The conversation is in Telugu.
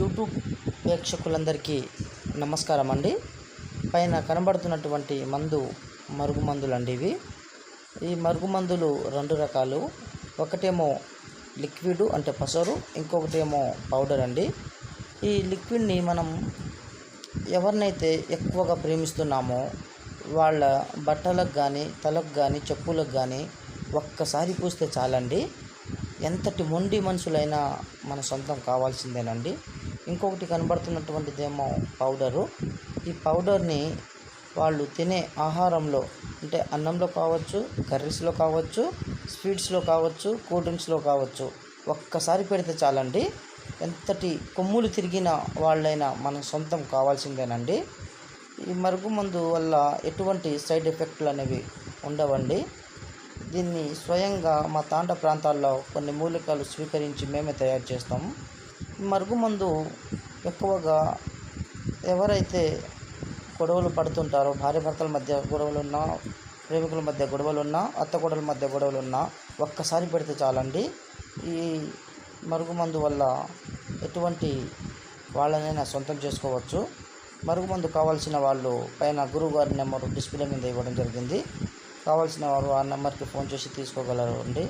యూట్యూబ్ ప్రేక్షకులందరికీ నమస్కారం అండి. పైన కనబడుతున్నటువంటి మరుగుమందులండి ఇవి. ఈ మరుగుమందులు రెండు రకాలు. ఒకటేమో లిక్విడ్ అంటే పసరు, ఇంకొకటేమో పౌడర్ అండి. ఈ లిక్విడ్ని మనం ఎవరినైతే ఎక్కువగా ప్రేమిస్తున్నామో వాళ్ళ బట్టలకు కానీ, తలకు కానీ, చెప్పులకు కానీ ఒక్కసారి పూస్తే చాలండి, ఎంతటి మొండి మనుషులైనా మన సొంతం కావాల్సిందేనండి. ఇంకొకటి కనబడుతున్నటువంటిదేమో పౌడరు. ఈ పౌడర్ని వాళ్ళు తినే ఆహారంలో అంటే అన్నంలో కావచ్చు, కర్రీస్లో కావచ్చు, స్వీట్స్లో కావచ్చు, కూల్ డ్రింక్స్లో కావచ్చు, ఒక్కసారి పెడితే చాలండి, ఎంతటి కొమ్ములు తిరిగిన వాళ్ళైనా మన సొంతం కావాల్సిందేనండి. ఈ మరుగుమందు వల్ల ఎటువంటి సైడ్ ఎఫెక్ట్లు అనేవి ఉండవండి. దీన్ని స్వయంగా మా తాండ ప్రాంతాల్లో కొన్ని మూలికలు స్వీకరించి మేమే తయారు చేస్తాము. మరుగుమందు ఎక్కువగా ఎవరైతే గొడవలు పడుతుంటారో, భార్యాభర్తల మధ్య గొడవలున్నా, ప్రేమికుల మధ్య గొడవలున్నా, అత్తకోడల మధ్య గొడవలున్నా ఒక్కసారి పెడితే చాలండి, ఈ మరుగుమందు వల్ల ఎటువంటి వాళ్ళనైనా సొంతం చేసుకోవచ్చు. మరుగుమందు కావాల్సిన వాళ్ళు పైన గురువుగారి నెంబరు డిస్ప్లే మీద ఇవ్వడం జరిగింది. కావాల్సిన వారు ఆ నెంబర్కి ఫోన్ చేసి తీసుకోగలరు అండి.